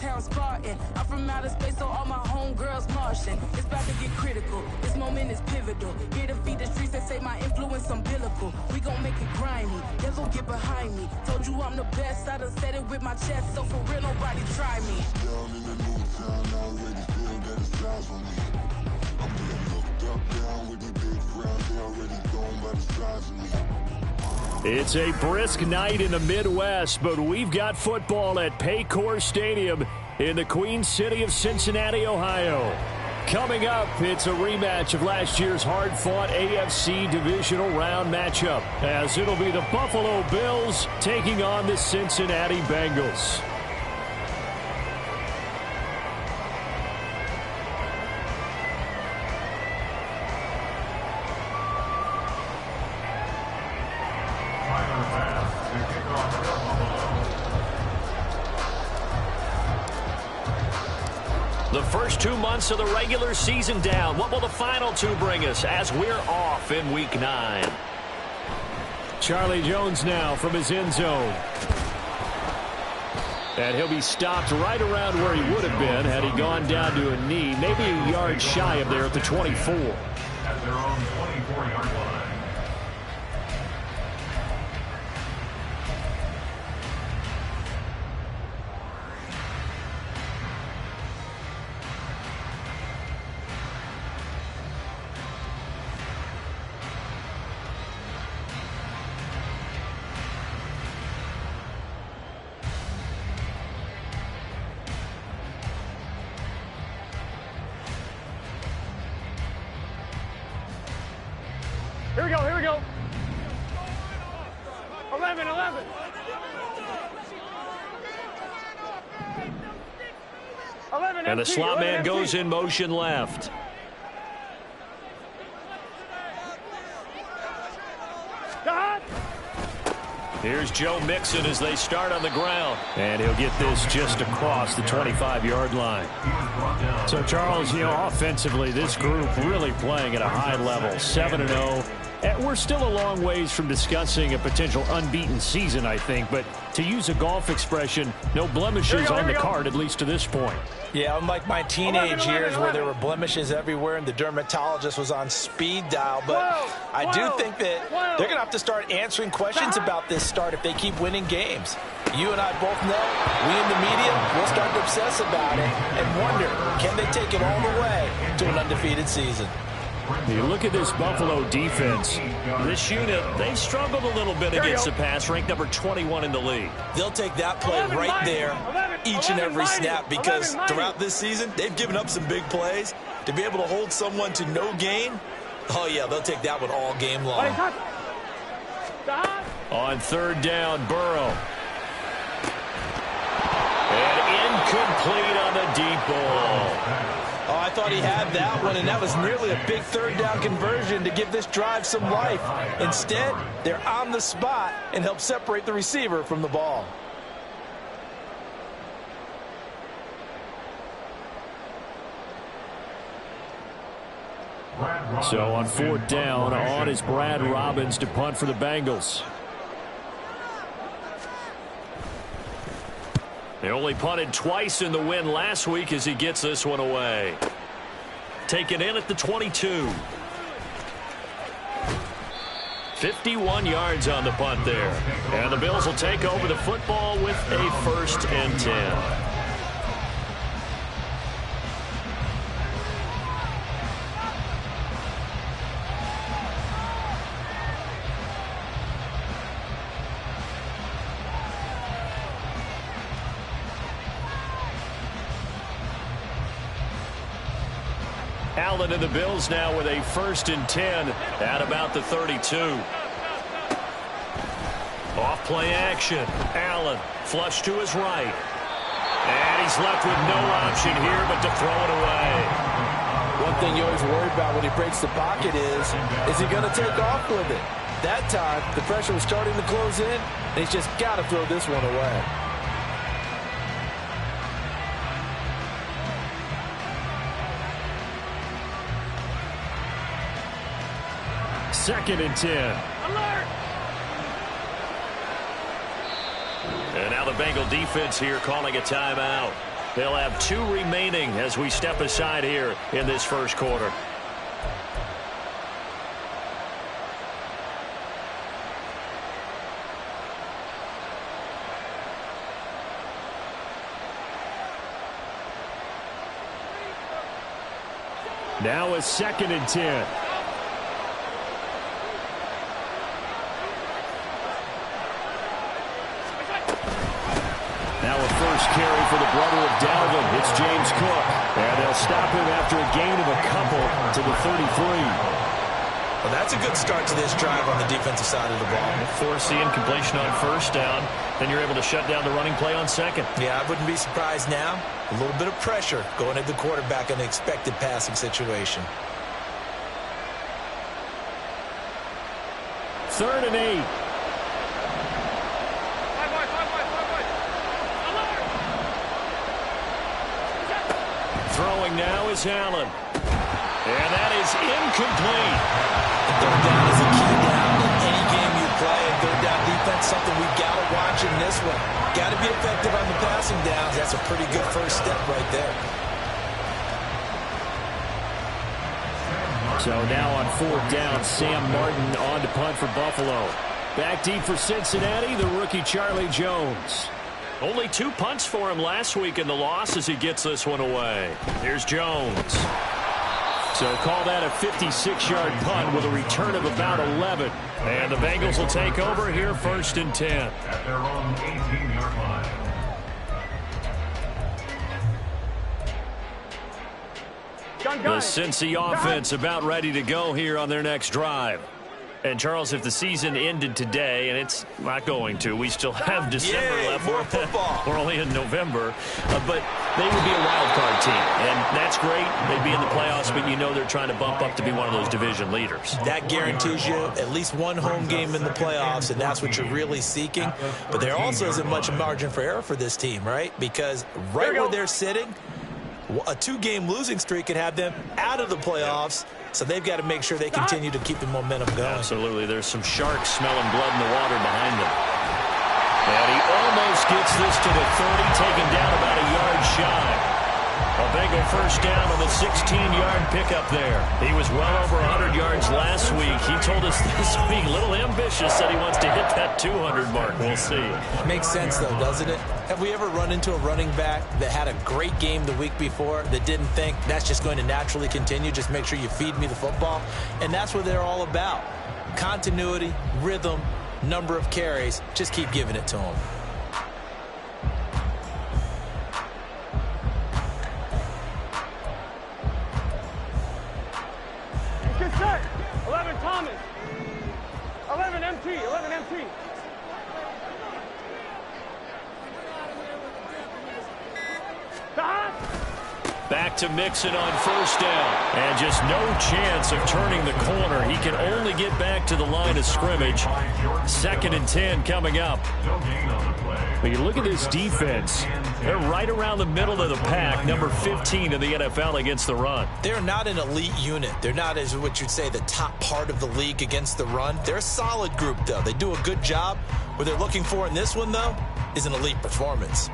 town Spartan. I'm from outer space, so all my homegirls Martian. It's about to get critical. This moment is pivotal. Here to feed the streets and say my influence umbilical. We gon' make it grimy. They gon' get behind me. Told you I'm the best. I done said it with my chest, so for real, nobody try me. Down in the new town, I already feel that it's time for me. I'm being looked up, down with the big crowd. They already gone by the size of me. It's a brisk night in the Midwest, but we've got football at Paycor Stadium in the Queen City of Cincinnati, Ohio. Coming up, it's a rematch of last year's hard-fought AFC divisional round matchup, as it'll be the Buffalo Bills taking on the Cincinnati Bengals. The first 2 months of the regular season down. What will the final 2 bring us as we're off in Week 9? Charlie Jones now from his end zone. And he'll be stopped right around where he would have been had he gone down to a knee, maybe a yard shy of there at the 24. At their own 24-yard line. Here we go, here we go. 11. And the slot man goes in motion left. Here's Joe Mixon as they start on the ground. And he'll get this just across the 25-yard line. So, Charles, offensively, this group really playing at a high level, 7-0. We're still a long ways from discussing a potential unbeaten season, I think. But to use a golf expression, no blemishes on the card, at least to this point. Yeah, unlike my teenage years where there were blemishes everywhere and the dermatologist was on speed dial. But I do think that they're going to have to start answering questions about this start if they keep winning games. You and I both know, we in the media, we'll start to obsess about it and wonder, can they take it all the way to an undefeated season? You look at this Buffalo defense. This unit, they've struggled a little bit against the pass, ranked number 21 in the league. They'll take that play right there each and every snap because throughout this season, they've given up some big plays. To be able to hold someone to no gain, oh, yeah, they'll take that one all game long. On third down, Burrow. And incomplete on the deep ball. Oh, I thought he had that one, and that was nearly a big third down conversion to give this drive some life. Instead, they're on the spot and help separate the receiver from the ball. So on fourth down, on is Brad Robbins to punt for the Bengals. They only punted twice in the win last week as he gets this one away. Taken in at the 22. 51 yards on the punt there. And the Bills will take over the football with a 1st and 10. Allen and the Bills now with a 1st and 10 at about the 32. Off play action. Allen flush to his right. And he's left with no option here but to throw it away. One thing you always worry about when he breaks the pocket is he going to take off with it? That time, the pressure was starting to close in, and he's just got to throw this one away. Second and 10. Alert! And now the Bengal defense here calling a timeout. They'll have 2 remaining as we step aside here in this first quarter. Now a 2nd and 10. Now a first carry for the brother of Dalvin. It's James Cook. And they'll stop him after a gain of a couple to the 33. Well, that's a good start to this drive on the defensive side of the ball. Force the incompletion on first down. Then you're able to shut down the running play on second. Yeah, I wouldn't be surprised now. A little bit of pressure going at the quarterback in an expected passing situation. 3rd and 8. Throwing now is Allen. And that is incomplete. Third down is a key down in any game you play. And third down defense, something we've got to watch in this one. Got to be effective on the passing downs. That's a pretty good first step right there. So now on 4th down, Sam Martin on to punt for Buffalo. Back deep for Cincinnati, the rookie Charlie Jones. Only 2 punts for him last week in the loss as he gets this one away. Here's Jones. So call that a 56-yard punt with a return of about 11. And the Bengals will take over here 1st and 10. At their own 18-yard line. The Cincy offense about ready to go here on their next drive. And, Charles, if the season ended today, and it's not going to, we still have December left. More football. We're only in November. But they would be a wild card team. And that's great. They'd be in the playoffs, but you know they're trying to bump up to be one of those division leaders. That guarantees you at least one home game in the playoffs, and that's what you're really seeking. But there also isn't much margin for error for this team, right? Because right where they're sitting, a 2-game losing streak could have them out of the playoffs. So they've got to make sure they continue to keep the momentum going. Absolutely. There's some sharks smelling blood in the water behind them. And he almost gets this to the 30, taken down about a yard shy. A Bengal first down on the 16-yard pickup there. He was well over 100 yards last week. He told us this week, a little ambitious, said he wants to hit that 200 mark. We'll see. Makes sense, though, doesn't it? Have we ever run into a running back that had a great game the week before that didn't think that's just going to naturally continue? Just make sure you feed me the football. And that's what they're all about. Continuity, rhythm, number of carries. Just keep giving it to them. Set. 11 Thomas. 11 MT. 11 MT. Back to Mixon on first down. And just no chance of turning the corner. He can only get back to the line of scrimmage. 2nd and 10 coming up. When you look at this defense, they're right around the middle of the pack, number 15 in the NFL against the run. They're not an elite unit. They're not, as what you'd say, the top part of the league against the run. They're a solid group, though. They do a good job. What they're looking for in this one, though, is an elite performance.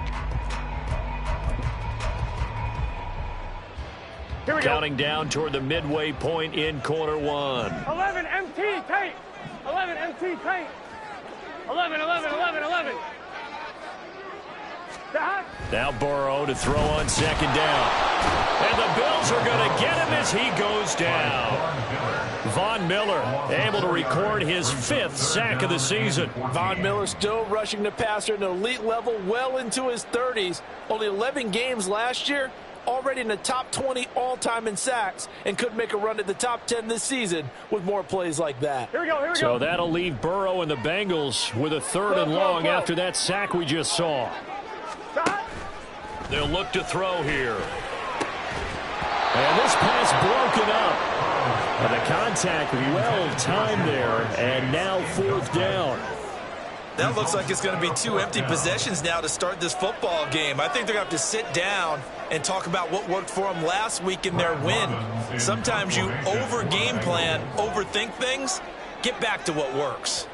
Here we Counting down toward the midway point in quarter 1. 11 MT tape. 11 MT tape. 11, 11, 11, 11. Now Burrow to throw on 2nd down. And the Bills are going to get him as he goes down. Von Miller able to record his 5th sack of the season. Von Miller still rushing the passer at an elite level well into his 30s. Only 11 games last year. Already in the top 20 all-time in sacks and could make a run at the top 10 this season with more plays like that. Here we go, here we go. So that'll leave Burrow and the Bengals with a 3rd and long after that sack we just saw. They'll look to throw here. And this pass broken up. And the contact well timed there, and now 4th down. That looks like it's going to be 2 empty possessions now to start this football game. I think they're going to have to sit down and talk about what worked for them last week in their win. Sometimes you over-game plan, overthink things. Get back to what works.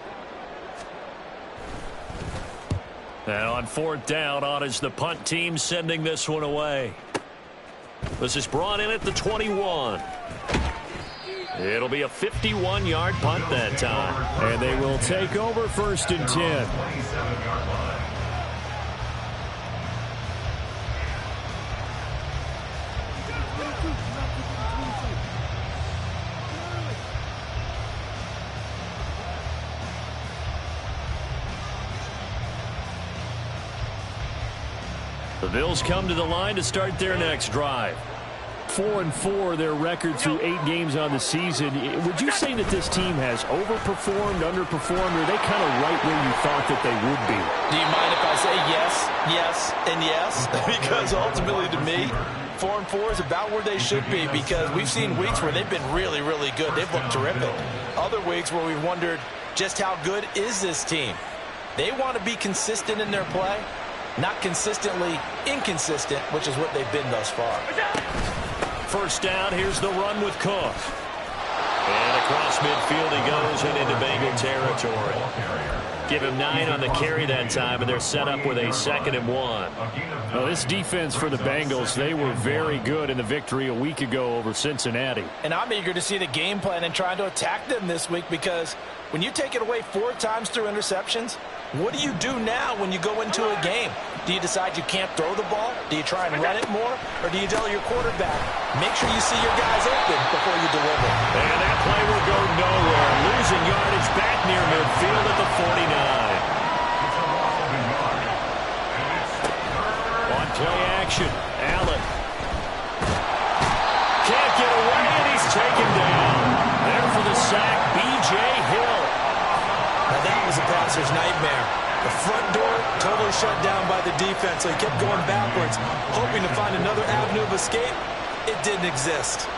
And on 4th down, on is the punt team sending this one away. This is brought in at the 21. It'll be a 51-yard punt that time. And they will take over 1st and 10. 27-yard line. The Bills come to the line to start their next drive. 4-4, their record through 8 games on the season. Would you say that this team has overperformed, underperformed, or are they kind of right where you thought that they would be? Do you mind if I say yes, yes, and yes? Because ultimately to me, 4-4 is about where they should be, because we've seen weeks where they've been really, really good. They've looked terrific. Other weeks where we've wondered just how good is this team. They want to be consistent in their play, not consistently inconsistent, which is what they've been thus far. 1st down, here's the run with Cook. And across midfield he goes and into Bengal territory. Give him 9 on the carry that time, and they're set up with a 2nd and 1. Well, this defense for the Bengals, they were very good in the victory a week ago over Cincinnati. And I'm eager to see the game plan and trying to attack them this week, because when you take it away 4 times through interceptions, what do you do now when you go into a game? Do you decide you can't throw the ball? Do you try and run it more? Or do you tell your quarterback, make sure you see your guys open before you deliver? And that play will go nowhere. Losing yardage back near midfield at the 49. On play action, Allen. Can't get away, and he's taken down. There for the sack, B.J. Hill. Now that was a passer's nightmare. The front door totally shut down by the defense, so he kept going backwards, hoping to find another avenue of escape. It didn't exist.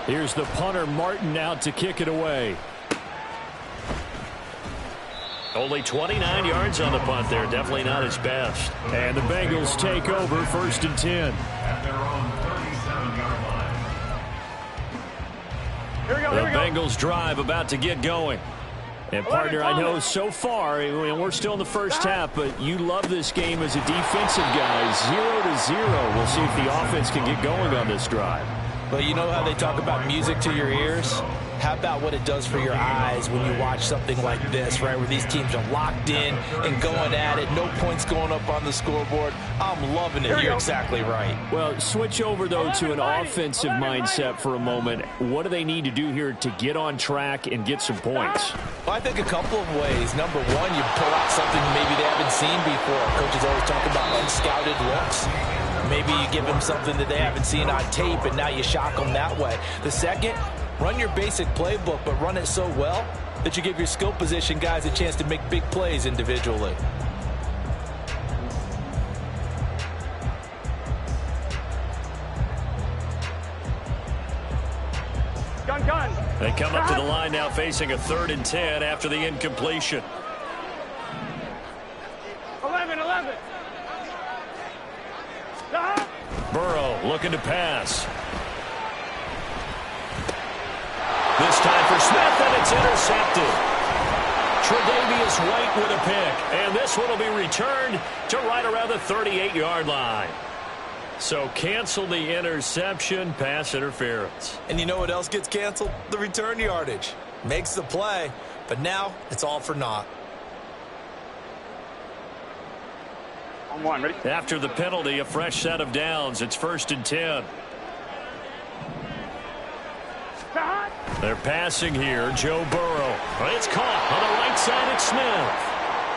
Here's the punter, Martin, out to kick it away. Only 29 yards on the punt there. Definitely not his best. And the Bengals take over 1st and 10. At their own 37-yard line. Here we go, The here we go. Bengals drive about to get going. And partner, I know so far, we're still in the first half, but you love this game as a defensive guy. 0-0. We'll see if the offense can get going on this drive. But you know how they talk about music to your ears? How about what it does for your eyes when you watch something like this, right, where these teams are locked in and going at it, no points going up on the scoreboard? I'm loving it. You're exactly right. Well, switch over, though, to an offensive mindset for a moment. What do they need to do here to get on track and get some points? Well, I think a couple of ways. Number one, you pull out something maybe they haven't seen before. Coaches always talk about unscouted looks. Maybe you give them something that they haven't seen on tape, and now you shock them that way. The second, run your basic playbook, but run it so well that you give your skill position guys a chance to make big plays individually. Gun. They come up to the line now facing a 3rd and 10 after the incompletion. 11. Burrow looking to pass. This time for Smith, and it's intercepted. Tre'Davious White with a pick, and this one will be returned to right around the 38-yard line. So cancel the interception, pass interference. And you know what else gets canceled? The return yardage. Makes the play, but now it's all for naught. On 1, ready? After the penalty, a fresh set of downs. It's 1st and 10. They're passing here. Joe Burrow. It's caught on the right side. It's Smith.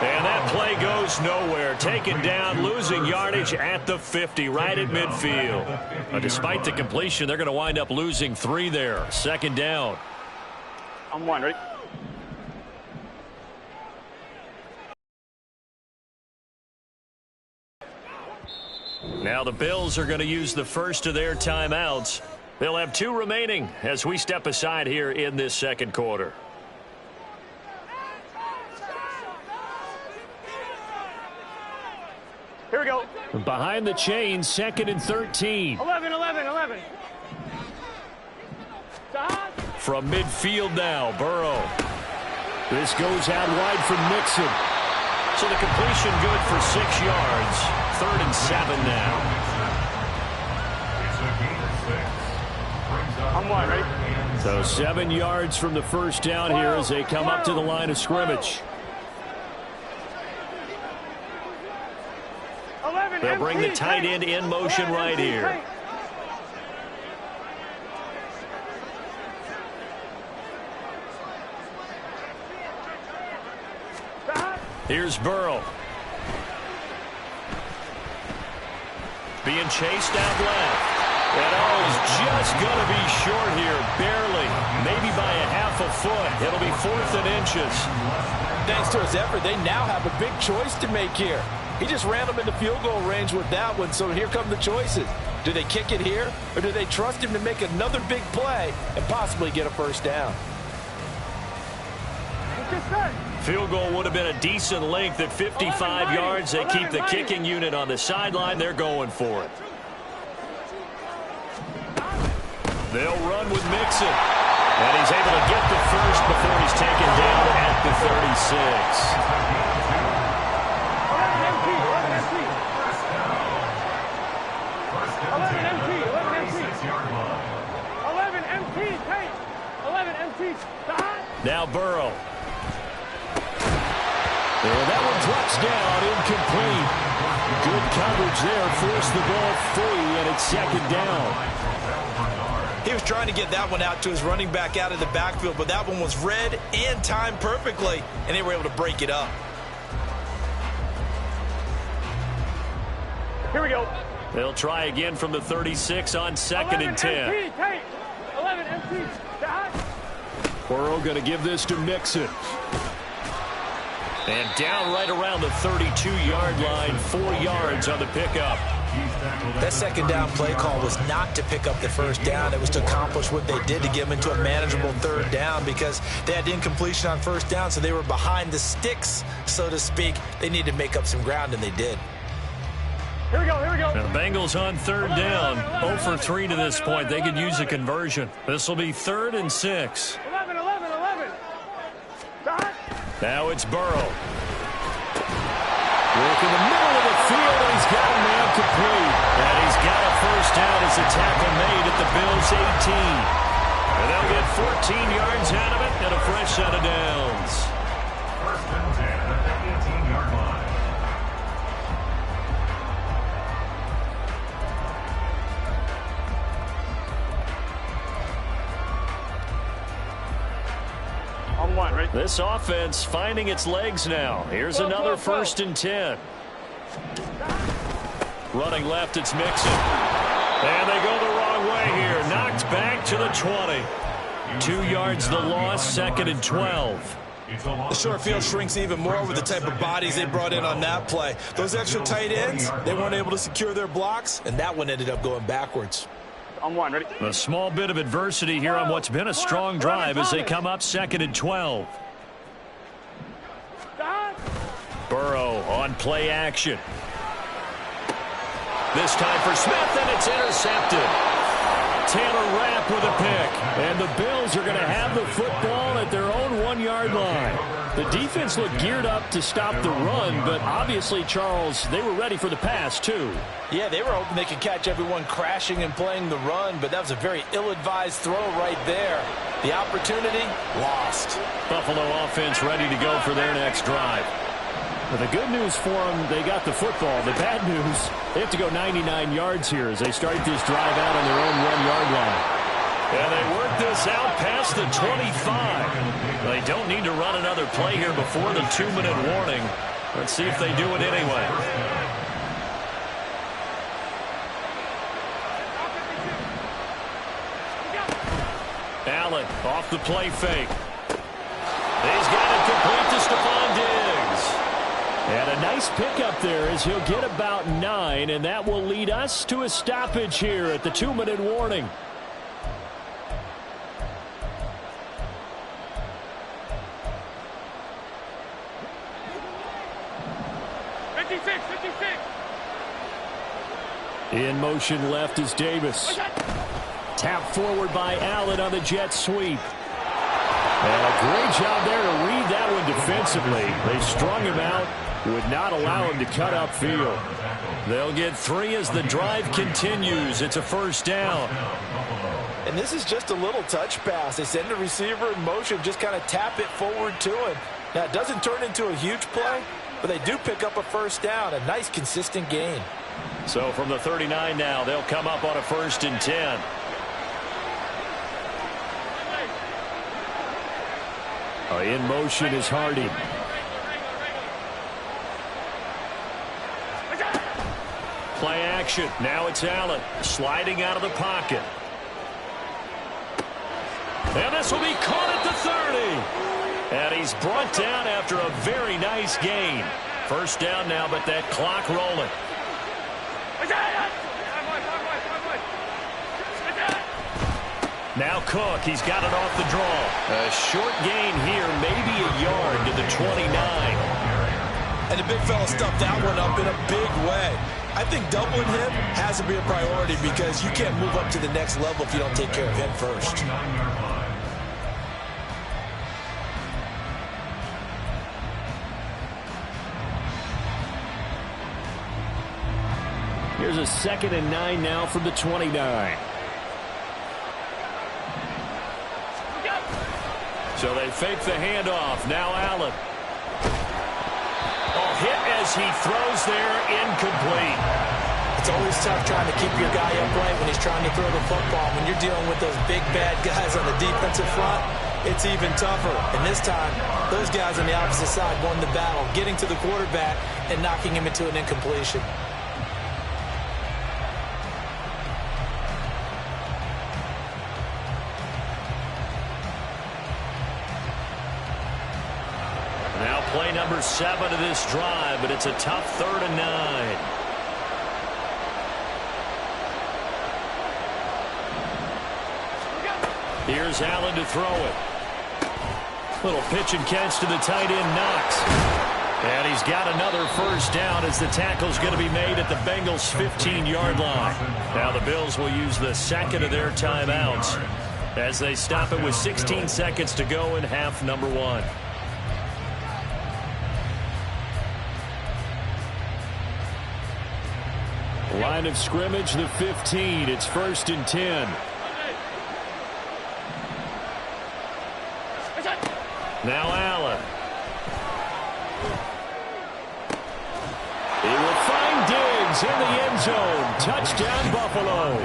And that play goes nowhere. Taken down, losing yardage at the 50, right at midfield. Despite the completion, they're going to wind up losing 3 there. 2nd down. On 1, ready? Now the Bills are going to use the first of their timeouts. They'll have 2 remaining as we step aside here in this 2nd quarter. Here we go. Behind the chains, 2nd and 13. 11, 11, 11. Stop. From midfield now, Burrow. This goes out wide for Mixon. So the completion good for 6 yards. 3rd and 7 now. I'm one, ready? So 7 yards from the first down here as they come up to the line of scrimmage. They'll bring the tight end in motion right here. Here's Burrow. Being chased out left. And is just going to be short here, barely, maybe by a half a foot. It'll be 4th and inches. Thanks to his effort, they now have a big choice to make here. He just ran them into field goal range with that one, so here come the choices. Do they kick it here, or do they trust him to make another big play and possibly get a first down? Field goal would have been a decent length at 55 yards. They keep the kicking unit on the sideline. They're going for it. They'll run with Mixon. And he's able to get the first before he's taken down at the 36. 11 MT. Now Burrow. And that one drops down, incomplete. Good coverage there, forced the ball free, and it's 2nd down. He was trying to get that one out to his running back out of the backfield, but that one was read and timed perfectly, and they were able to break it up. Here we go. They'll try again from the 36 on 2nd and 10. 11 MT. Burrow going to give this to Mixon. And down right around the 32-yard line, 4 yards on the pickup. That 2nd down play call was not to pick up the first down. It was to accomplish what they did to get them into a manageable 3rd down because they had incompletion on 1st down, so they were behind the sticks, so to speak. They needed to make up some ground, and they did. Here we go, here we go. Now the Bengals on 3rd down. 0 for 3 to this point. They could use a conversion. This will be 3rd and 6. 11. Now it's Burrow. Work in the middle of the field, and he's got a man complete. And he's got a first down as the tackle made at the Bills' 18. And they'll get 14 yards out of it and a fresh set of downs. 1st and 10 at the 18-yard line. Right? This offense finding its legs now. Here's another 1st and 10. Running left, it's Mixon. And they go the wrong way here. Knocked back to the 20. 2 yards the loss, 2nd and 12. The short field shrinks even more with the type of bodies they brought in on that play. Those extra tight ends, they weren't able to secure their blocks, and that one ended up going backwards. On 1, ready? A small bit of adversity here on what's been a strong drive as they come up 2nd and 12. Burrow on play action. This time for Smith, and it's intercepted. Taylor Rapp with a pick. And the Bills are going to have the football at their own 1-yard line. The defense looked geared up to stop the run, but obviously, Charles, they were ready for the pass, too. Yeah, they were hoping they could catch everyone crashing and playing the run, but that was a very ill-advised throw right there. The opportunity, lost. Buffalo offense ready to go for their next drive. Well, the good news for them, they got the football. The bad news, they have to go 99 yards here as they start this drive out on their own 1-yard line. And they work this out past the 25. They don't need to run another play here before the 2-minute warning. Let's see if they do it anyway. Allen off the play fake. He's got it complete to Stephon Diggs. And a nice pickup there as he'll get about 9, and that will lead us to a stoppage here at the 2-minute warning. In motion left is Davis. Tap forward by Allen on the jet sweep. And a great job there to read that one defensively. They strung him out, would not allow him to cut upfield. They'll get 3 as the drive continues. It's a first down. And this is just a little touch pass. They send the receiver in motion, just kind of tap it forward to him. Now, it doesn't turn into a huge play, but they do pick up a first down, a nice, consistent gain. So from the 39 now, they'll come up on a 1st and 10. In motion is Hardy. Play action. Now it's Allen sliding out of the pocket. And this will be caught at the 30. And he's brought down after a very nice gain. First down now, but that clock rolling. Now Cook, he's got it off the draw. A short gain here, maybe a yard to the 29. And the big fella stuffed that one up in a big way. I think doubling him has to be a priority because you can't move up to the next level if you don't take care of him first. Here's a 2nd and 9 now from the 29. So they fake the handoff. Now Allen. Hit as he throws there, incomplete. It's always tough trying to keep your guy upright when he's trying to throw the football. When you're dealing with those big, bad guys on the defensive front, it's even tougher. And this time, those guys on the opposite side won the battle, getting to the quarterback and knocking him into an incompletion. Play number 7 of this drive, but it's a tough 3rd and 9. Here's Allen to throw it. Little pitch and catch to the tight end, Knox. And he's got another first down as the tackle's going to be made at the Bengals' 15-yard line. Now the Bills will use the 2nd of their timeouts as they stop it with 16 seconds to go in half number 1. Line of scrimmage, the 15. It's 1st and 10. Now Allen. He will find Diggs in the end zone. Touchdown, Buffalo.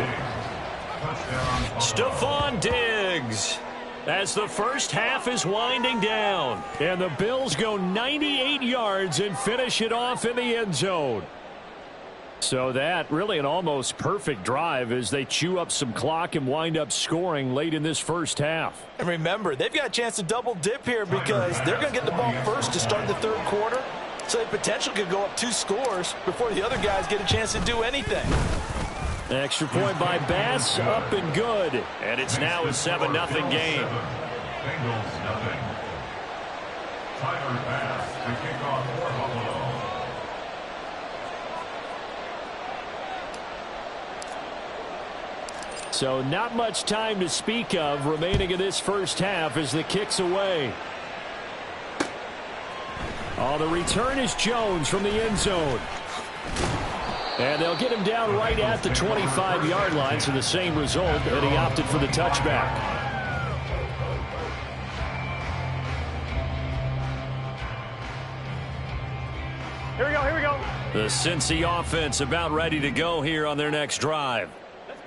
Stephon Diggs. As the first half is winding down. And the Bills go 98 yards and finish it off in the end zone. So that really an almost perfect drive as they chew up some clock and wind up scoring late in this first half. And remember, they've got a chance to double dip here because they're going to get the ball first to start the 3rd quarter. So they potentially could go up 2 scores before the other guys get a chance to do anything. Extra point by Bass, up and good. And it's now a 7-0 game. Bengals nothing. Tyler Bass to kick off for Buffalo. So not much time to speak of remaining in this first half as the kick's away. Oh, the return is Jones from the end zone. And they'll get him down right at the 25-yard line, so the same result, and he opted for the touchback. Here we go, here we go. The Cincy offense about ready to go here on their next drive.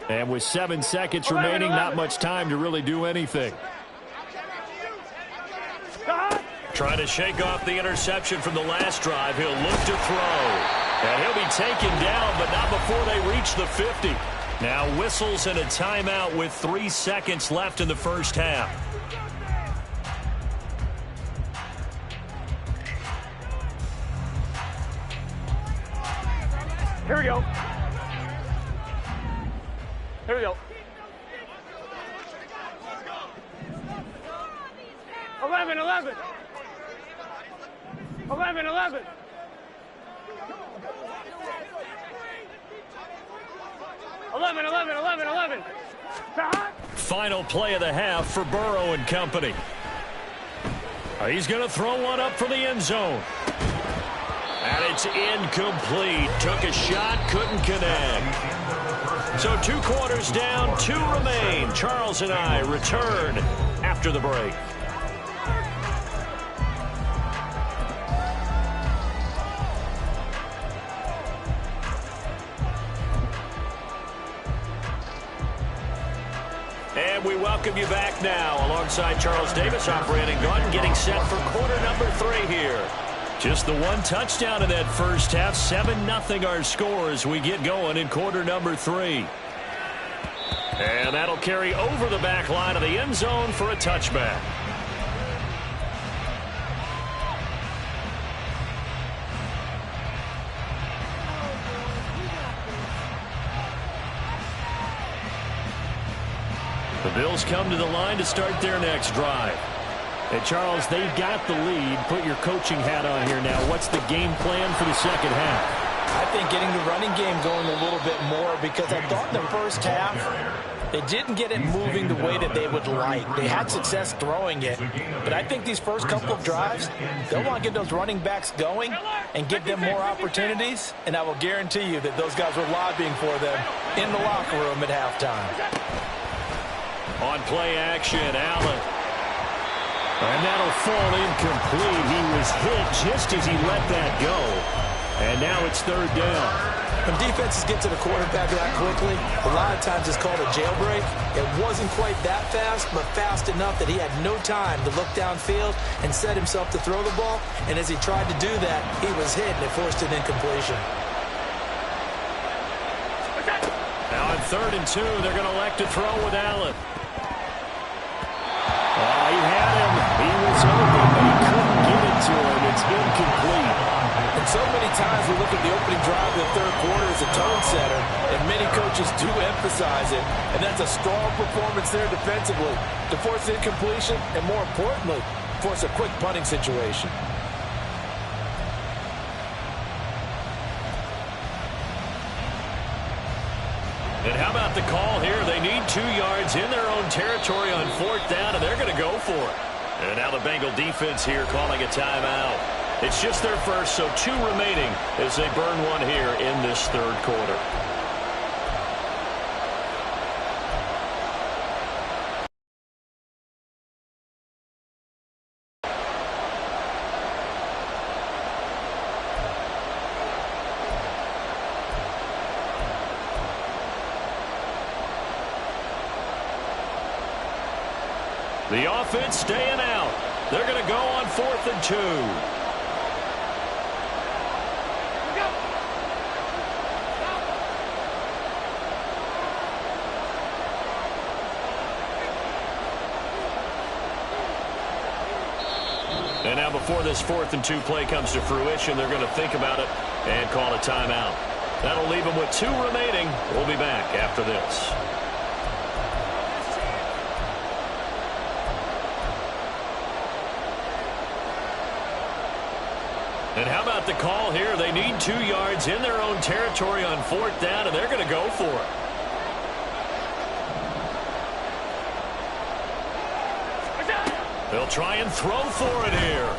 And with 7 seconds remaining, not much time to really do anything. Trying to shake off the interception from the last drive. He'll look to throw. And he'll be taken down, but not before they reach the 50. Now whistles and a timeout with 3 seconds left in the first half. Here we go. Here we go. 11, 11. 11, 11. 11, 11, 11, 11. Final play of the half for Burrow and company. He's going to throw one up for the end zone. And it's incomplete. Took a shot, couldn't connect. So 2 quarters down, 2 remain. Charles and I return after the break. And we welcome you back now alongside Charles Davis, operating Gordon, getting set for quarter number 3 here. Just the 1 touchdown in that first half. 7-0 our score as we get going in quarter number 3. And that'll carry over the back line of the end zone for a touchback. The Bills come to the line to start their next drive. And Charles, they've got the lead. Put your coaching hat on here now. What's the game plan for the second half? I think getting the running game going a little bit more, because I thought in the first half they didn't get it moving the way that they would like. They had success throwing it. But I think these first couple of drives, they'll want to get those running backs going and give them more opportunities. And I will guarantee you that those guys were lobbying for them in the locker room at halftime. On play action, Allen. And that'll fall incomplete. He was hit just as he let that go. And now it's 3rd down. When defenses get to the quarterback that quickly, a lot of times it's called a jailbreak. It wasn't quite that fast, but fast enough that he had no time to look downfield and set himself to throw the ball. And as he tried to do that, he was hit, and it forced an incompletion. Now on 3rd and 2, they're going to elect to throw with Allen. He had him. He was open, but he couldn't get it to him. It's incomplete. And so many times we look at the opening drive of the 3rd quarter as a tone setter, and many coaches do emphasize it. And that's a strong performance there defensively to force incompletion and, more importantly, force a quick punting situation. And how about the call here? They need 2 yards in their own territory on 4th down, and they're going to go for it. And now the Bengal defense here calling a timeout. It's just their first, so 2 remaining as they burn one here in this 3rd quarter. The offense staying out. They're going to go on 4th and 2. And now before this 4th and 2 play comes to fruition, they're going to think about it and call a timeout. That'll leave them with 2 remaining. We'll be back after this. And how about the call here? They need 2 yards in their own territory on 4th down, and they're going to go for it. They'll try and throw for it here.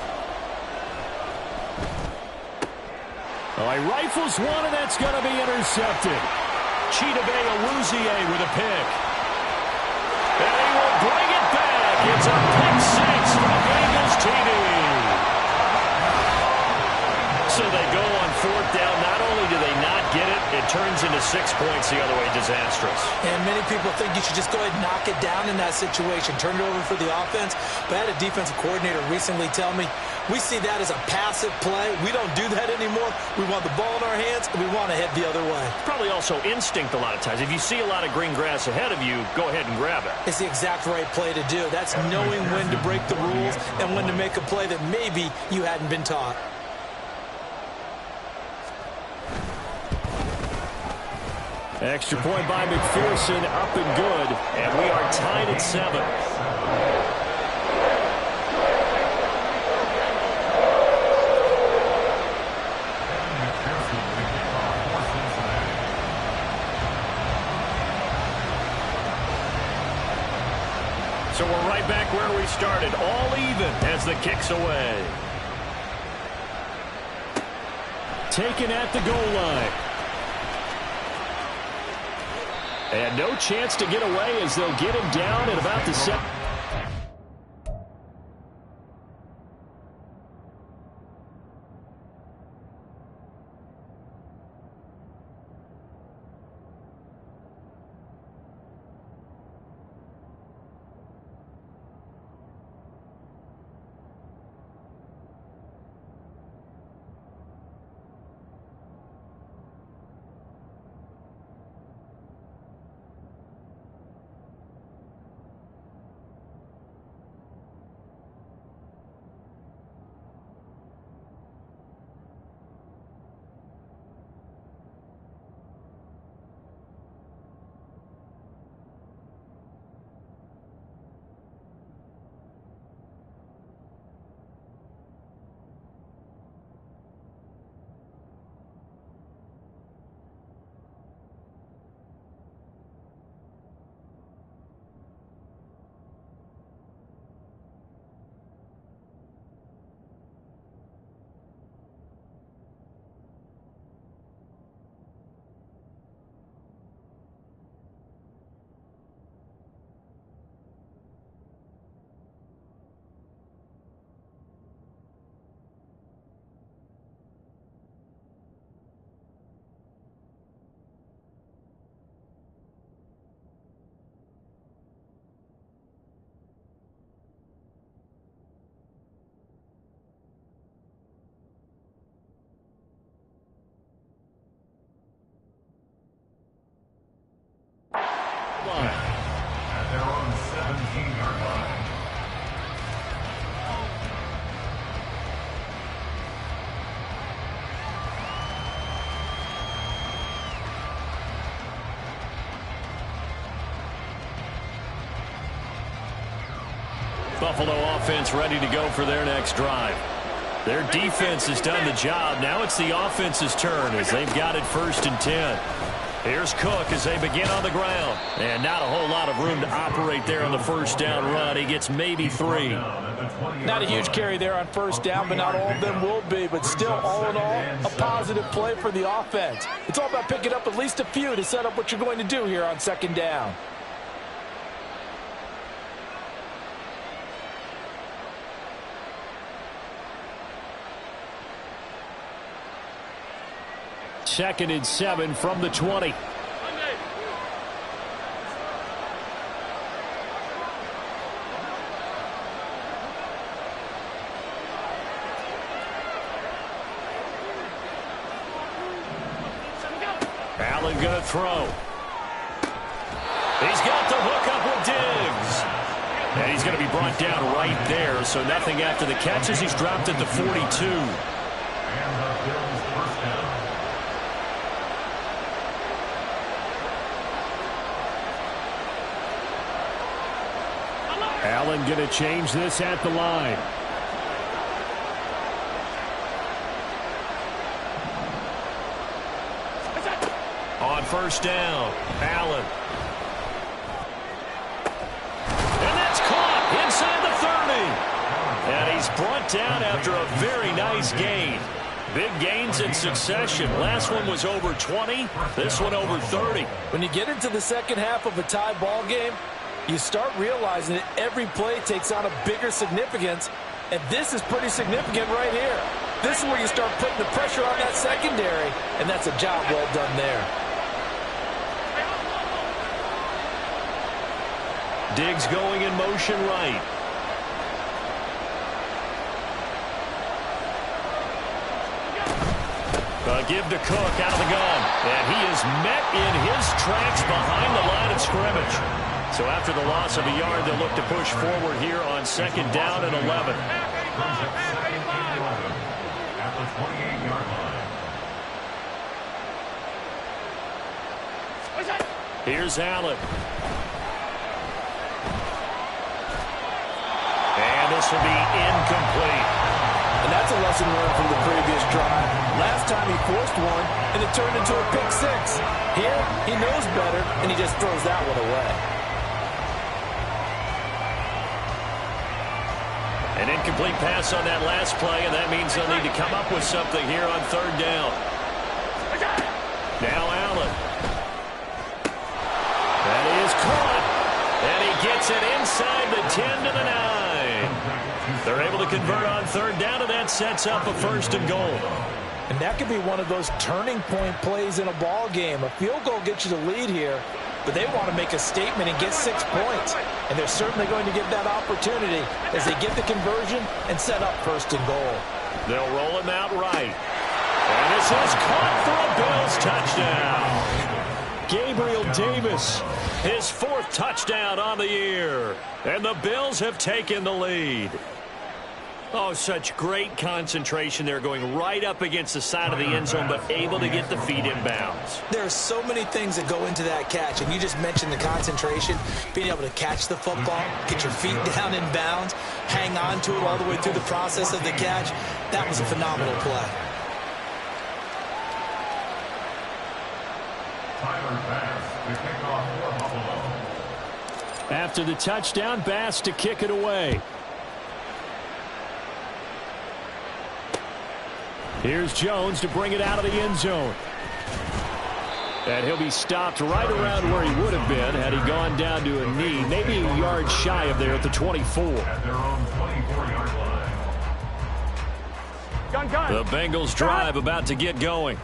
Well, he rifles one, and that's going to be intercepted. Chidobe Awuzie with a pick. And he will bring it back. It's a pick 6 for the Bengals TD. So they go on 4th down. Not only do they not get it, it turns into 6 points the other way. Disastrous. And many people think you should just go ahead and knock it down in that situation. Turn it over for the offense. But I had a defensive coordinator recently tell me, we see that as a passive play. We don't do that anymore. We want the ball in our hands, and we want to head the other way. Probably also instinct a lot of times. If you see a lot of green grass ahead of you, go ahead and grab it. It's the exact right play to do. That's knowing when to break the rules and when to make a play that maybe you hadn't been taught. Extra point by McPherson, up and good, and we are tied at 7. So we're right back where we started, all even as the kick's away. Taken at the goal line. And no chance to get away as they'll get him down at about the 7. At their own 17-yard line. Buffalo offense ready to go for their next drive. Their defense has done the job. Now it's the offense's turn as they've got it 1st and 10. Here's Cook as they begin on the ground. And not a whole lot of room to operate there on the first down run. He gets maybe 3. Not a huge carry there on first down, but not all of them will be. But still, all in all, a positive play for the offense. It's all about picking up at least a few to set up what you're going to do here on 2nd down. Second and 7 from the 20. Allen going to throw. He's got the hook up with Diggs. And he's going to be brought down right there, so nothing after the catch as he's dropped at the 42. And the Bills first down. Allen going to change this at the line. On first down, Allen. And that's caught inside the 30. And he's brought down after a very nice gain. Big gains in succession. Last one was over 20. This one over 30. When you get into the second half of a tie ball game, you start realizing that every play takes on a bigger significance, and this is pretty significant right here. This is where you start putting the pressure on that secondary, and that's a job well done there. Diggs going in motion right. Give to Cook out of the gun. And he is met in his tracks behind the line of scrimmage. So after the loss of a yard, they'll look to push forward here on 2nd down and 11. At the 28-yard line. Here's Allen. And this will be incomplete. And that's a lesson learned from the previous drive. Last time he forced one, and it turned into a pick 6. Here, he knows better, and he just throws that one away. An incomplete pass on that last play, and that means they'll need to come up with something here on third down. Now Allen. That is caught. And he gets it inside the 10 to the 9. They're able to convert on third down, and that sets up a 1st and goal. And that could be one of those turning point plays in a ball game. A field goal gets you the lead here, but they want to make a statement and get 6 points. And they're certainly going to get that opportunity as they get the conversion and set up 1st and goal. They'll roll him out right. And this is caught for a Bills touchdown. Gabriel Davis, his 4th touchdown on the year. And the Bills have taken the lead. Oh, such great concentration there, going right up against the side of the end zone, but able to get the feet in bounds. There are so many things that go into that catch, and you just mentioned the concentration, being able to catch the football, get your feet down in bounds, hang on to it all the way through the process of the catch. That was a phenomenal play. Tyler Bass, the kickoff for Buffalo. After the touchdown, Bass to kick it away. Here's Jones to bring it out of the end zone. And he'll be stopped right around where he would have been had he gone down to a knee, maybe a yard shy of there at the 24. At their own 24-yard line. The Bengals drive about to get going.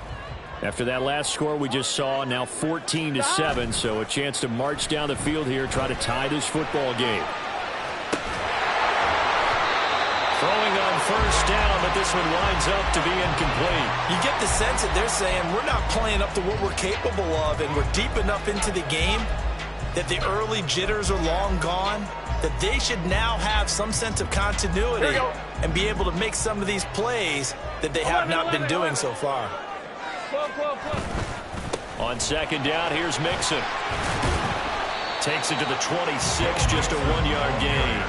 After that last score we just saw, now 14-7, so a chance to march down the field here, try to tie this football game. Throwing on 1st down, but this one winds up to be incomplete. You get the sense that they're saying we're not playing up to what we're capable of, and we're deep enough into the game that the early jitters are long gone, that they should now have some sense of continuity and be able to make some of these plays that they have not been doing so far. On 2nd down, here's Mixon. Takes it to the 26, just a 1-yard gain.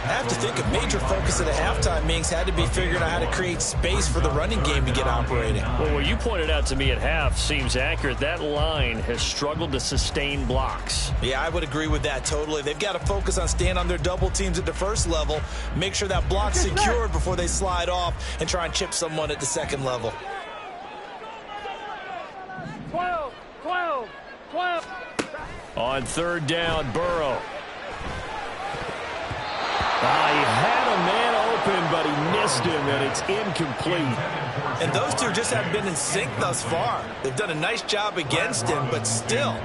I have to think a major focus of the halftime meetings had to be figuring out how to create space for the running game to get operating. Well, what you pointed out to me at half seems accurate. That line has struggled to sustain blocks. Yeah, I would agree with that totally. They've got to focus on staying on their double teams at the first level, make sure that block's secured before they slide off and try and chip someone at the second level. 12. On 3rd down, Burrow. He had a man open, but he missed him, and it's incomplete. And those two just haven't been in sync thus far. They've done a nice job against him, but still,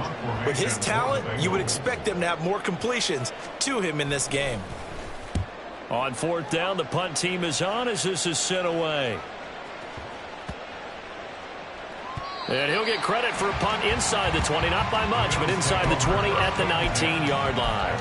with his talent, you would expect them to have more completions to him in this game. On 4th down, the punt team is on as this is sent away. And he'll get credit for a punt inside the 20, not by much, but inside the 20 at the 19-yard line.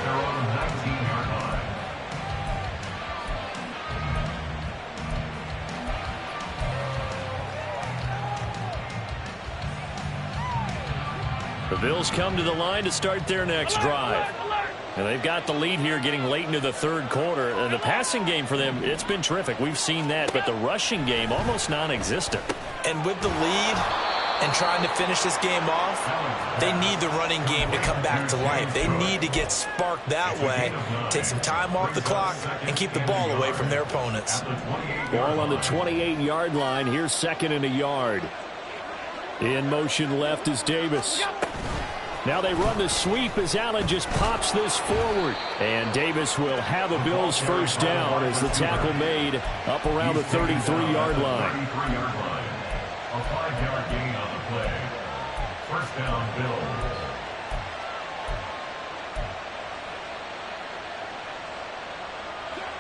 The Bills come to the line to start their next drive. And they've got the lead here getting late into the 3rd quarter. And the passing game for them, it's been terrific. We've seen that, but the rushing game almost non-existent. And with the lead and trying to finish this game off, they need the running game to come back to life. They need to get sparked that way, take some time off the clock, and keep the ball away from their opponents. Ball on the 28-yard line. Here's 2nd and a yard. In motion left is Davis. Now they run the sweep as Allen just pops this forward. And Davis will have a Bills 1st down as the tackle made up around the 33-yard line. A 5-yard gain on the play. 1st down, Bills.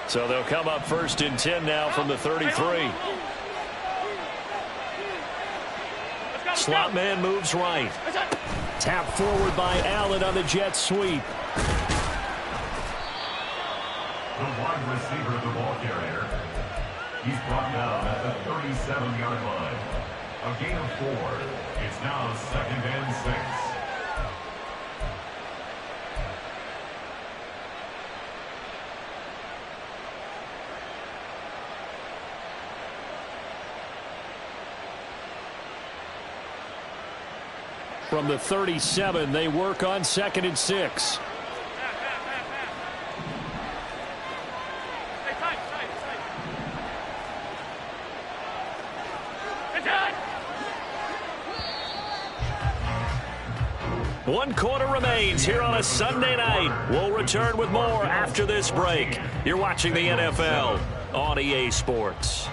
So they'll come up 1st and 10 now from the 33. Slot man moves right. Tap forward by Allen on the jet sweep. The wide receiver, the ball carrier. He's brought down at the 37-yard line. A gain of 4. It's now 2nd and 6. From the 37, they work on 2nd and 6. 1 quarter remains here on a Sunday night. We'll return with more after this break. You're watching the NFL on EA Sports.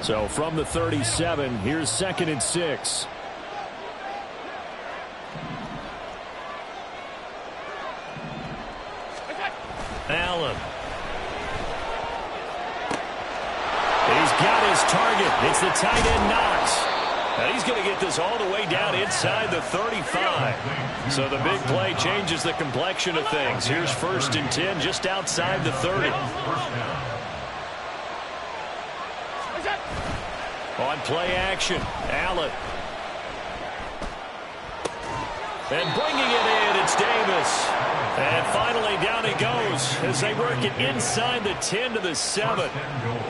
So from the 37, here's 2nd and 6. Allen. He's got his target. It's the tight end Knox. And he's going to get this all the way down inside the 35. So the big play changes the complexion of things. Here's 1st and 10 just outside the 30. On play action, Allen. And bringing it in, it's Davis. And finally down he goes as they work it inside the 10 to the 7.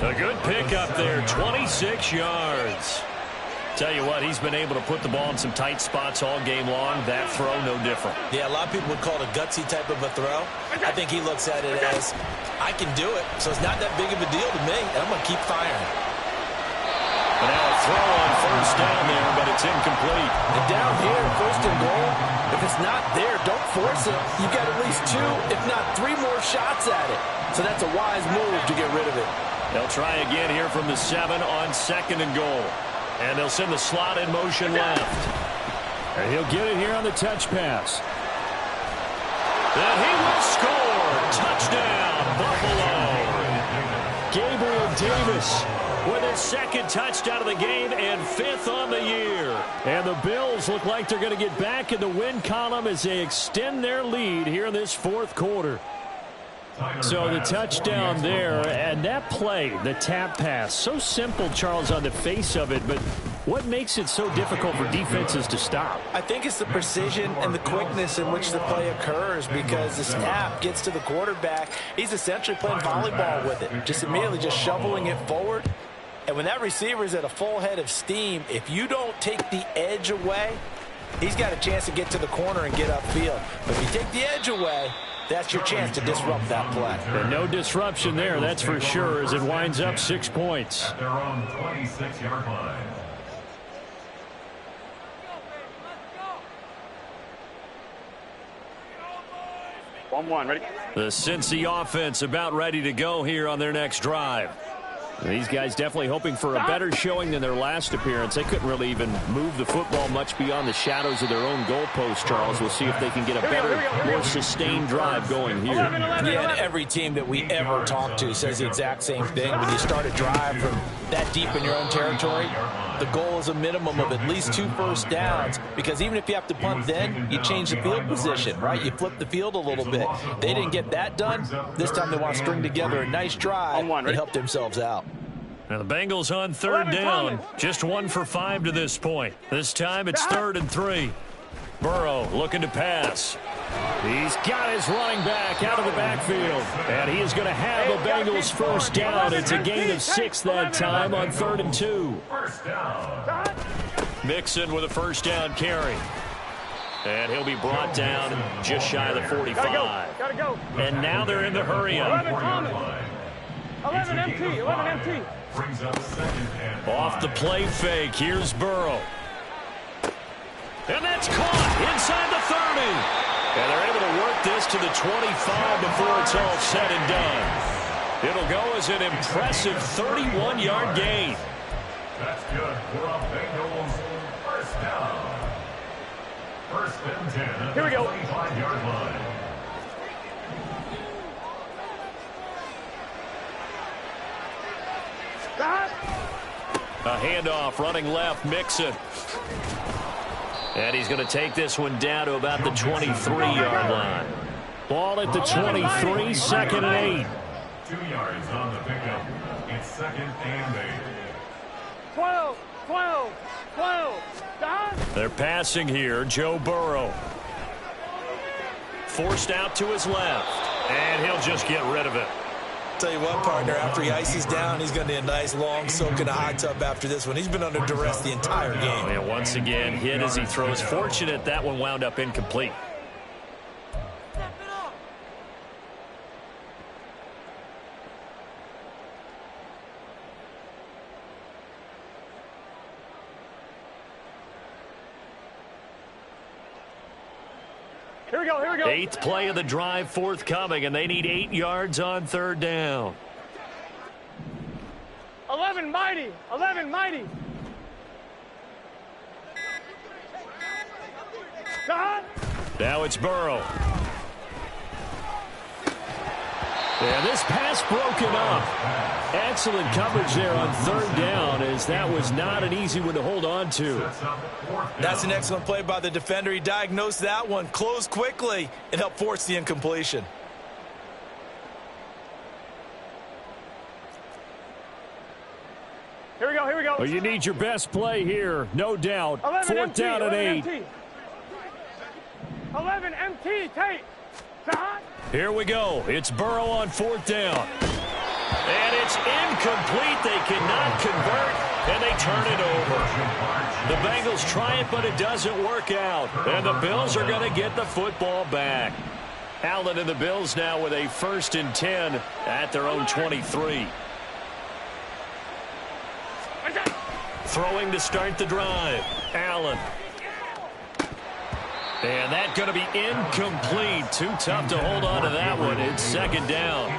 A good pickup there, 26 yards. Tell you what, he's been able to put the ball in some tight spots all game long. That throw, no different. Yeah, a lot of people would call it a gutsy type of a throw. I think he looks at it as, I can do it, so it's not that big of a deal to me, and I'm going to keep firing. And now a throw on 1st down there, but it's incomplete. And down here, 1st and goal, if it's not there, don't force it. You've got at least 2, if not 3 more shots at it. So that's a wise move to get rid of it. They'll try again here from the 7 on 2nd and goal. And they'll send the slot in motion left. And he'll get it here on the touch pass. And he will score. Touchdown, Buffalo. Gabriel Davis with his 2nd touchdown of the game and 5th on the year. And the Bills look like they're going to get back in the win column as they extend their lead here in this 4th quarter. So the touchdown there, and that play, the tap pass, so simple, Charles, on the face of it, but what makes it so difficult for defenses to stop? I think it's the precision and the quickness in which the play occurs, because the snap gets to the quarterback. He's essentially playing volleyball with it, just immediately just shoveling it forward. And when that receiver is at a full head of steam, if you don't take the edge away, he's got a chance to get to the corner and get upfield. But if you take the edge away, that's your chance to disrupt that play. And no disruption there, that's for sure, as it winds up 6 points. At their own 26-yard line. One, ready? The Cincy offense about ready to go here on their next drive. These guys definitely hoping for a better showing than their last appearance. They couldn't really even move the football much beyond the shadows of their own goalpost, Charles. We'll see if they can get a better, more sustained drive going here. Yeah, and every team that we ever talk to says the exact same thing. When you start a drive from that deep in your own territory, the goal is a minimum of at least 2 first downs, because even if you have to punt then, you change the field position, right? You flip the field a little bit. They didn't get that done. This time they want to string together a nice drive and help themselves out. Now the Bengals on 3rd down. Just 1 for 5 to this point. This time it's 3rd and 3. Burrow looking to pass. He's got his running back out of the backfield. And he is going to have the Bengals 1st down. It's a gain of 6 that time on 3rd and 2. Mixon with a 1st down carry. And he'll be brought down just shy of the 45. Gotta go. And now they're in the hurry up. 11 MT. Off the play fake, here's Burrow. And that's caught inside the 30. And they're able to work this to the 25 before it's all said and done. It'll go as an impressive 31-yard gain. That's good for a Bengals 1st down. 1st and 10 at the 25-yard line. A handoff running left, Mixon. And he's going to take this one down to about the 23-yard line. Ball at the 23, 2nd and 8. 2 yards on the pickup. It's 2nd and 8. 12. They're passing here, Joe Burrow. Forced out to his left. And he'll just get rid of it. Tell you what, partner, after he ices down, he's going to need a nice long soak in a hot tub after this one. He's been under duress the entire game. And once again, hit as he throws. Fortunate that one wound up incomplete. Here we go, here we go. 8th play of the drive forthcoming, and they need 8 yards on 3rd down. 11 mighty, 11 mighty. Now it's Burrow. And this pass broken up. Excellent coverage there on 3rd down, as that was not an easy one to hold on to. That's an excellent play by the defender. He diagnosed that one, closed quickly, and helped force the incompletion. Here we go, here we go. Well, you need your best play here, no doubt. 4th down and 8. 11 MT, Tate. Here we go. It's Burrow on 4th down. And it's incomplete. They cannot convert, and they turn it over. The Bengals try it, but it doesn't work out. And the Bills are going to get the football back. Allen and the Bills now with a 1st and 10 at their own 23. Throwing to start the drive. Allen. And that's going to be incomplete. Too tough to hold on to that one. It's 2nd down.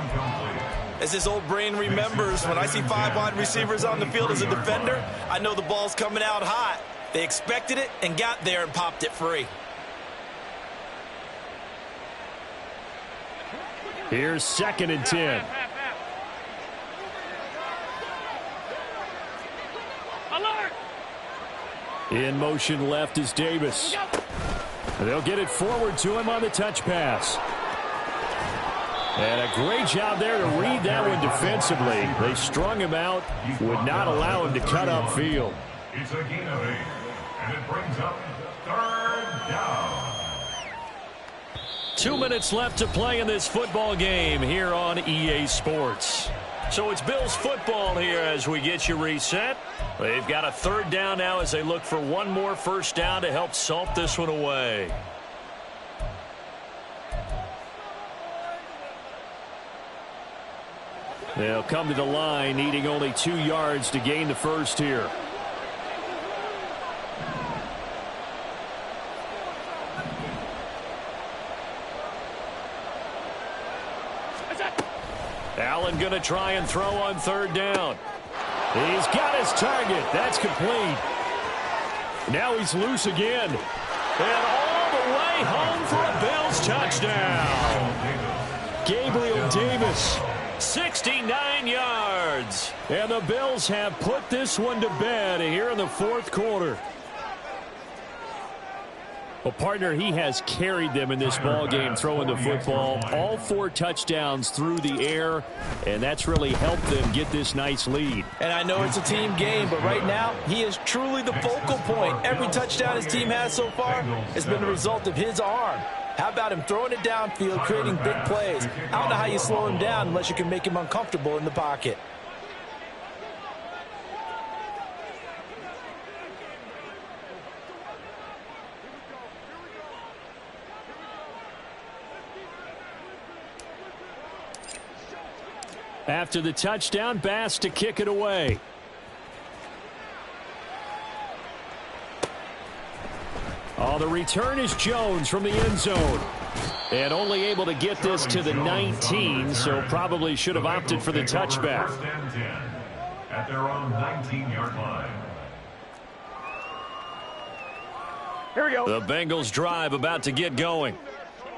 As this old brain remembers, when I see 5 wide receivers on the field as a defender, I know the ball's coming out hot. They expected it and got there and popped it free. Here's 2nd and 10. Alert! In motion left is Davis. They'll get it forward to him on the touch pass. And a great job there to read that one defensively. They strung him out, would not allow him to cut upfield. It's a gain of 8, and it brings up 3rd down. 2 minutes left to play in this football game here on EA Sports. So it's Bills football here as we get you reset. They've got a 3rd down now as they look for one more 1st down to help salt this one away. They'll come to the line, needing only 2 yards to gain the 1st here. Allen going to try and throw on 3rd down. He's got his target. That's complete. Now he's loose again. And all the way home for a Bills touchdown. Gabriel Davis. 69 yards. And the Bills have put this one to bed here in the 4th quarter. Well, partner, he has carried them in this ball game throwing the football. All 4 touchdowns through the air, and that's really helped them get this nice lead. And I know it's a team game, but right now he is truly the focal point. Every touchdown his team has so far has been the result of his arm. How about him throwing it downfield, creating big plays? I don't know how you slow him down unless you can make him uncomfortable in the pocket. After the touchdown, Bass to kick it away. Oh, the return is Jones from the end zone. And only able to get this to the 19, so probably should have opted for the touchback. 1st and 10 at their own 19-yard line. Here we go. The Bengals drive about to get going.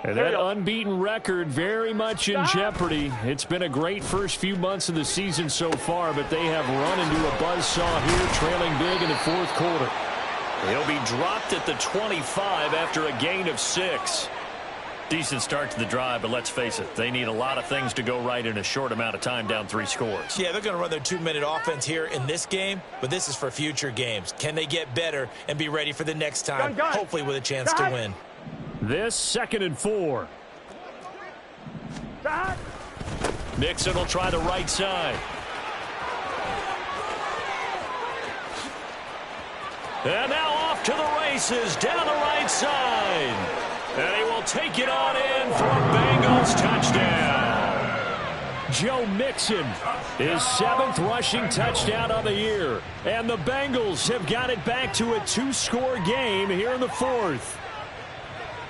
And that unbeaten record very much in jeopardy. It's been a great first few months of the season so far, but they have run into a buzzsaw here, trailing big in the 4th quarter. He'll be dropped at the 25 after a gain of 6. Decent start to the drive, but let's face it, they need a lot of things to go right in a short amount of time, down 3 scores. Yeah, they're going to run their 2-minute offense here in this game, but this is for future games. Can they get better and be ready for the next time, hopefully with a chance to win? This 2nd and 4. Mixon will try the right side. And now off to the races down the right side. And he will take it on in for a Bengals touchdown. Joe Mixon, his 7th rushing touchdown of the year. And the Bengals have got it back to a 2-score game here in the 4th.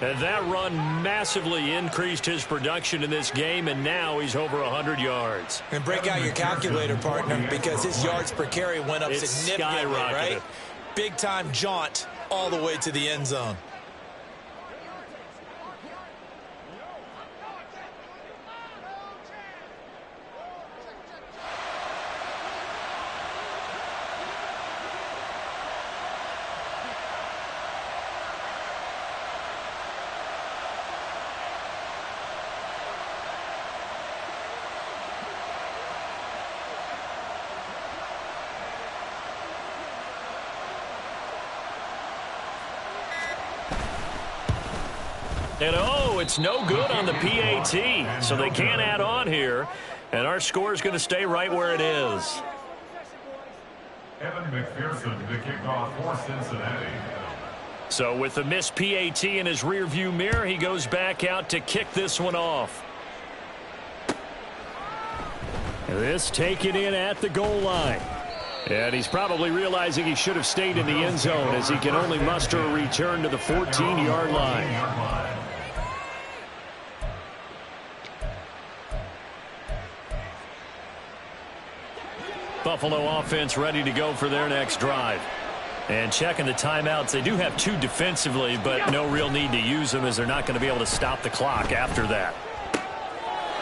And that run massively increased his production in this game, and now he's over 100 yards. And break out your calculator, partner, because his yards per carry went up significantly, right? Big-time jaunt all the way to the end zone. And it's no good on the PAT, so they can't add on here. And our score is going to stay right where it is. Evan McPherson, the kickoff for Cincinnati. So with the missed PAT in his rearview mirror, he goes back out to kick this one off. This taken in at the goal line. And he's probably realizing he should have stayed in the end zone as he can only muster a return to the 14-yard line. Buffalo offense ready to go for their next drive. And checking the timeouts, they do have 2 defensively, but no real need to use them as they're not going to be able to stop the clock after that.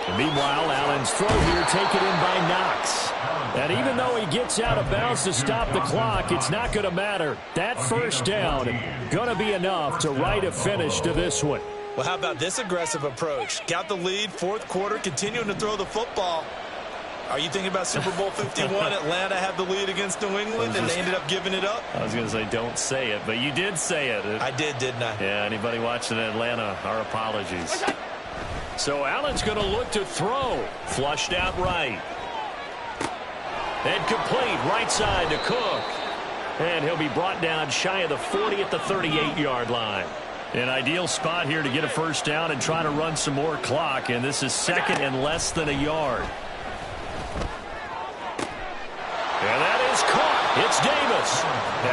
And meanwhile, Allen's throw here taken in by Knox. And even though he gets out of bounds to stop the clock, it's not going to matter. That first down going to be enough to write a finish to this one. Well, how about this aggressive approach? Got the lead, 4th quarter, continuing to throw the football. Are you thinking about Super Bowl 51? Atlanta had the lead against New England, and they ended up giving it up? I was going to say don't say it, but you did say it. I did, didn't I? Yeah, anybody watching Atlanta, our apologies. So Allen's going to look to throw. Flushed out right. And complete right side to Cook. And he'll be brought down shy of the 40 at the 38-yard line. An ideal spot here to get a first down and try to run some more clock. And this is 2nd and less than a yard. And that is caught. It's Davis.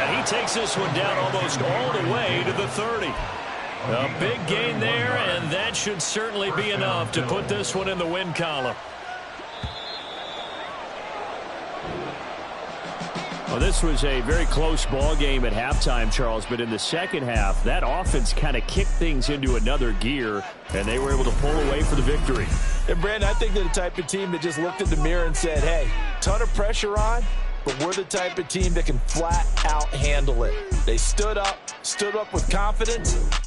And he takes this one down almost all the way to the 30. A big gain there, and that should certainly be enough to put this one in the win column. Well, this was a very close ball game at halftime, Charles, but in the second half, that offense kind of kicked things into another gear, and they were able to pull away for the victory. And, Brandon, I think they're the type of team that just looked in the mirror and said, hey, ton of pressure on, but we're the type of team that can flat out handle it. They stood up with confidence,